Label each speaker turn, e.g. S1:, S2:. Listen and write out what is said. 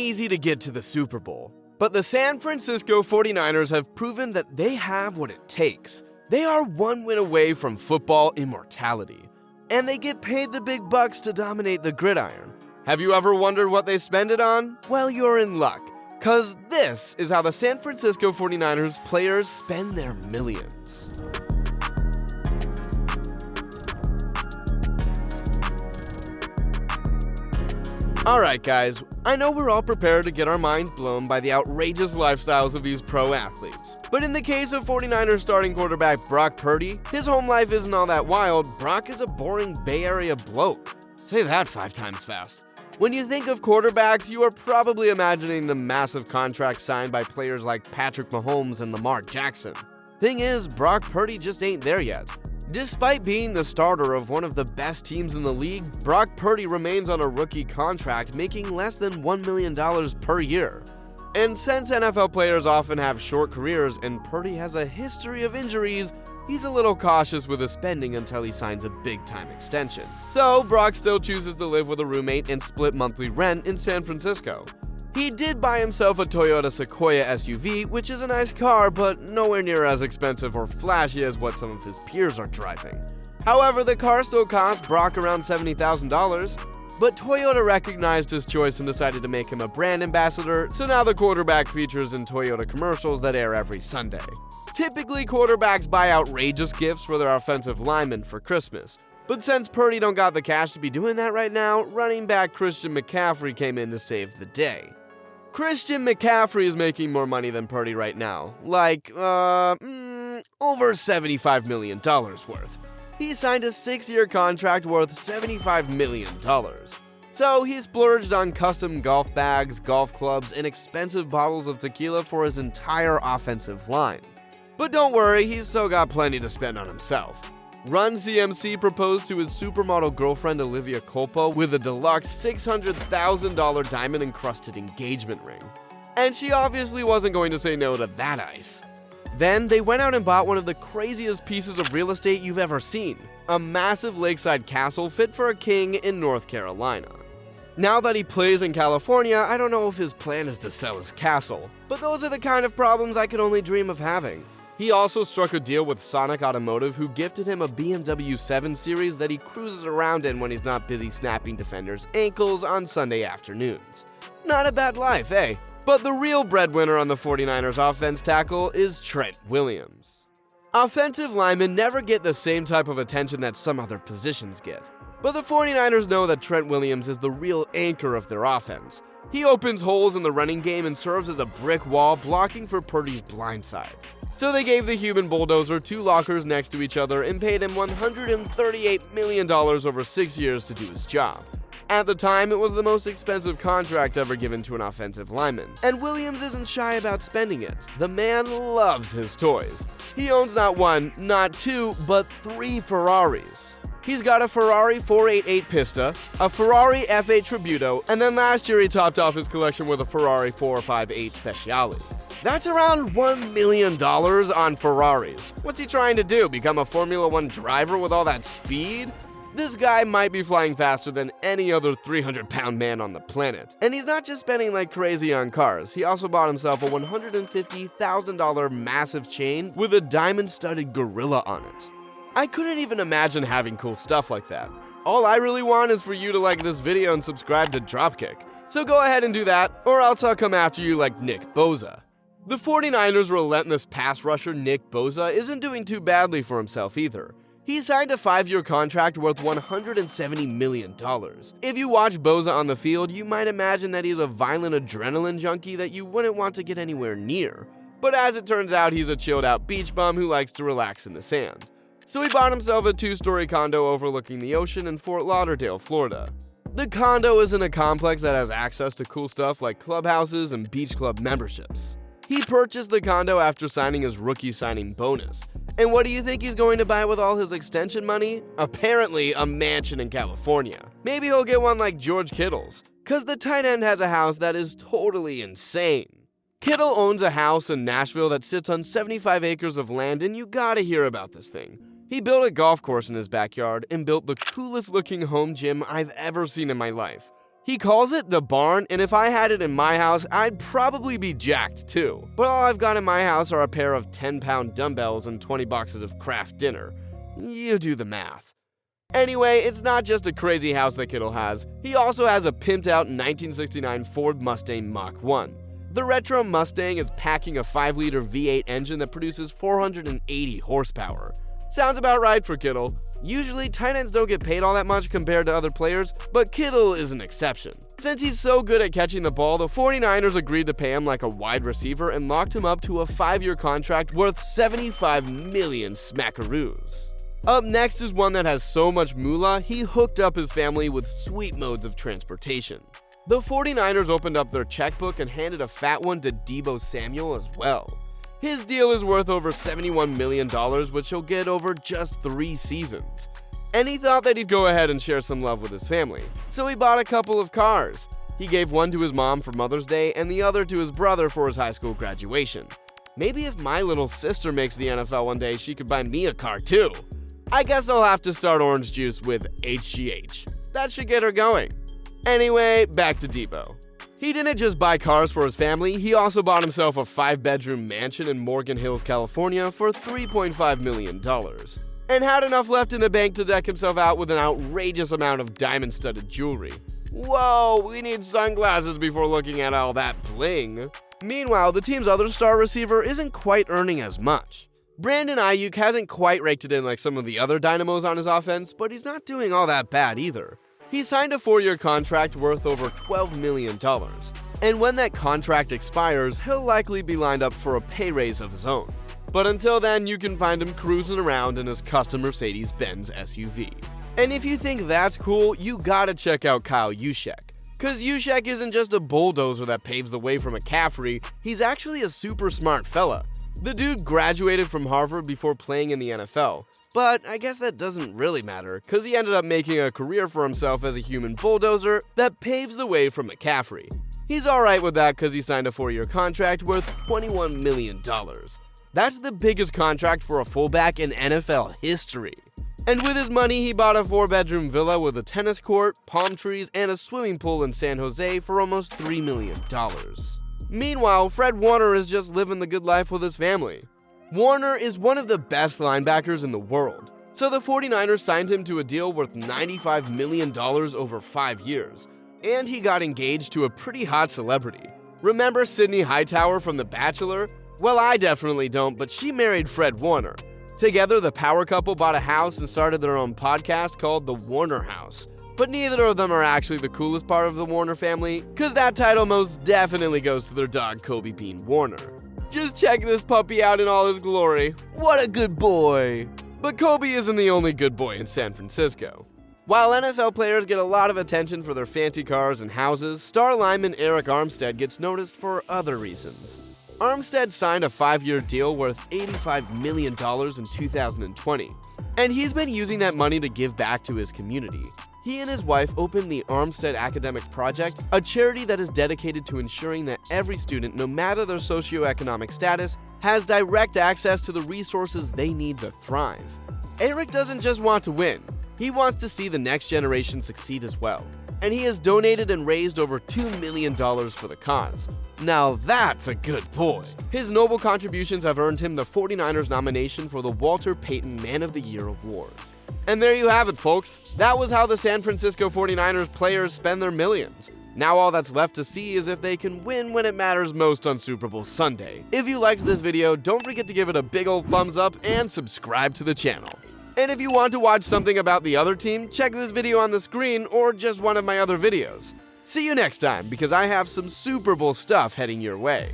S1: easy to get to the Super Bowl, but the San Francisco 49ers have proven that they have what it takes. They are one win away from football immortality, and they get paid the big bucks to dominate the gridiron. Have you ever wondered what they spend it on? Well, you're in luck, cause this is how the San Francisco 49ers players spend their millions. Alright guys, I know we're all prepared to get our minds blown by the outrageous lifestyles of these pro athletes. But in the case of 49ers starting quarterback Brock Purdy, his home life isn't all that wild. Brock is a boring Bay Area bloke. Say that 5 times fast. When you think of quarterbacks, you are probably imagining the massive contracts signed by players like Patrick Mahomes and Lamar Jackson. Thing is, Brock Purdy just ain't there yet. Despite being the starter of one of the best teams in the league, Brock Purdy remains on a rookie contract, making less than $1 million per year. And since NFL players often have short careers and Purdy has a history of injuries, he's a little cautious with his spending until he signs a big-time extension. So, Brock still chooses to live with a roommate and split monthly rent in San Francisco. He did buy himself a Toyota Sequoia SUV, which is a nice car, but nowhere near as expensive or flashy as what some of his peers are driving. However, the car still cost Brock around $70,000, but Toyota recognized his choice and decided to make him a brand ambassador, so now the quarterback features in Toyota commercials that air every Sunday. Typically, quarterbacks buy outrageous gifts for their offensive linemen for Christmas. But since Purdy don't got the cash to be doing that right now, running back Christian McCaffrey came in to save the day. Christian McCaffrey is making more money than Purdy right now, like, over $75 million worth. He signed a 6-year contract worth $75 million. So he splurged on custom golf bags, golf clubs, and expensive bottles of tequila for his entire offensive line. But don't worry, he's still got plenty to spend on himself. Run CMC proposed to his supermodel girlfriend Olivia Culpo with a deluxe $600,000 diamond-encrusted engagement ring. And she obviously wasn't going to say no to that ice. Then they went out and bought one of the craziest pieces of real estate you've ever seen, a massive lakeside castle fit for a king in North Carolina. Now that he plays in California, I don't know if his plan is to sell his castle, but those are the kind of problems I could only dream of having. He also struck a deal with Sonic Automotive, who gifted him a BMW 7 Series that he cruises around in when he's not busy snapping defenders' ankles on Sunday afternoons. Not a bad life, eh? But the real breadwinner on the 49ers offense tackle is Trent Williams. Offensive linemen never get the same type of attention that some other positions get. But the 49ers know that Trent Williams is the real anchor of their offense. He opens holes in the running game and serves as a brick wall, blocking for Purdy's blindside. So they gave the human bulldozer 2 lockers next to each other and paid him $138 million over 6 years to do his job. At the time, it was the most expensive contract ever given to an offensive lineman, and Williams isn't shy about spending it. The man loves his toys. He owns not 1, not 2, but 3 Ferraris. He's got a Ferrari 488 Pista, a Ferrari F8 Tributo, and then last year he topped off his collection with a Ferrari 458 Speciale. That's around $1 million on Ferraris. What's he trying to do, become a Formula 1 driver with all that speed? This guy might be flying faster than any other 300-pound man on the planet. And he's not just spending like crazy on cars, he also bought himself a $150,000 massive chain with a diamond-studded gorilla on it. I couldn't even imagine having cool stuff like that. All I really want is for you to like this video and subscribe to DropKick. So go ahead and do that, or else I'll come after you like Nick Bosa. The 49ers' relentless pass rusher Nick Bosa isn't doing too badly for himself either. He signed a 5-year contract worth $170 million. If you watch Bosa on the field, you might imagine that he's a violent adrenaline junkie that you wouldn't want to get anywhere near. But as it turns out, he's a chilled-out beach bum who likes to relax in the sand. So he bought himself a 2-story condo overlooking the ocean in Fort Lauderdale, Florida. The condo is in a complex that has access to cool stuff like clubhouses and beach club memberships. He purchased the condo after signing his rookie signing bonus. And what do you think he's going to buy with all his extension money? Apparently, a mansion in California. Maybe he'll get one like George Kittle's, cause the tight end has a house that is totally insane. Kittle owns a house in Nashville that sits on 75 acres of land, and you gotta hear about this thing. He built a golf course in his backyard and built the coolest looking home gym I've ever seen in my life. He calls it the barn, and if I had it in my house, I'd probably be jacked too. But all I've got in my house are a pair of 10-pound dumbbells and 20 boxes of Kraft dinner. You do the math. Anyway, it's not just a crazy house that Kittle has. He also has a pimped-out 1969 Ford Mustang Mach 1. The retro Mustang is packing a 5-liter V8 engine that produces 480 horsepower. Sounds about right for Kittle. Usually, tight ends don't get paid all that much compared to other players, but Kittle is an exception. Since he's so good at catching the ball, the 49ers agreed to pay him like a wide receiver and locked him up to a 5-year contract worth $75 million smackaroos. Up next is one that has so much moolah, he hooked up his family with sweet modes of transportation. The 49ers opened up their checkbook and handed a fat one to Deebo Samuel as well. His deal is worth over $71 million, which he'll get over just 3 seasons. And he thought that he'd go ahead and share some love with his family, so he bought a couple of cars. He gave one to his mom for Mother's Day and the other to his brother for his high school graduation. Maybe if my little sister makes the NFL one day, she could buy me a car too. I guess I'll have to start orange juice with HGH. That should get her going. Anyway, back to Deebo. He didn't just buy cars for his family, he also bought himself a 5-bedroom mansion in Morgan Hills, California for $3.5 million. And had enough left in the bank to deck himself out with an outrageous amount of diamond-studded jewelry. Whoa, we need sunglasses before looking at all that bling. Meanwhile, the team's other star receiver isn't quite earning as much. Brandon Ayuk hasn't quite raked it in like some of the other dynamos on his offense, but he's not doing all that bad either. He signed a 4-year contract worth over $12 million, and when that contract expires, he'll likely be lined up for a pay raise of his own. But until then, you can find him cruising around in his custom Mercedes-Benz SUV. And if you think that's cool, you gotta check out Kyle Juszczyk. Cause Juszczyk isn't just a bulldozer that paves the way for McCaffrey, he's actually a super smart fella. The dude graduated from Harvard before playing in the NFL. But I guess that doesn't really matter, cause he ended up making a career for himself as a human bulldozer that paves the way for McCaffrey. He's alright with that cause he signed a 4-year contract worth $21 million. That's the biggest contract for a fullback in NFL history. And with his money, he bought a 4-bedroom villa with a tennis court, palm trees, and a swimming pool in San Jose for almost $3 million. Meanwhile, Fred Warner is just living the good life with his family. Warner is one of the best linebackers in the world, so the 49ers signed him to a deal worth $95 million over 5 years, and he got engaged to a pretty hot celebrity. Remember Sydney Hightower from The Bachelor? Well, I definitely don't, but she married Fred Warner. Together, the power couple bought a house and started their own podcast called The Warner House. But neither of them are actually the coolest part of the Warner family, cause that title most definitely goes to their dog Kobe Bean Warner. Just check this puppy out in all his glory. What a good boy! But Kobe isn't the only good boy in San Francisco. While NFL players get a lot of attention for their fancy cars and houses, star lineman Eric Armstead gets noticed for other reasons. Armstead signed a 5-year deal worth $85 million in 2020, and he's been using that money to give back to his community. He and his wife opened the Armstead Academic Project, a charity that is dedicated to ensuring that every student, no matter their socioeconomic status, has direct access to the resources they need to thrive. Eric doesn't just want to win, he wants to see the next generation succeed as well. And he has donated and raised over $2 million for the cause. Now that's a good boy. His noble contributions have earned him the 49ers nomination for the Walter Payton Man of the Year Award. And there you have it, folks. That was how the San Francisco 49ers players spend their millions. Now all that's left to see is if they can win when it matters most on Super Bowl Sunday. If you liked this video, don't forget to give it a big old thumbs up and subscribe to the channel. And if you want to watch something about the other team, check this video on the screen or just one of my other videos. See you next time, because I have some Super Bowl stuff heading your way.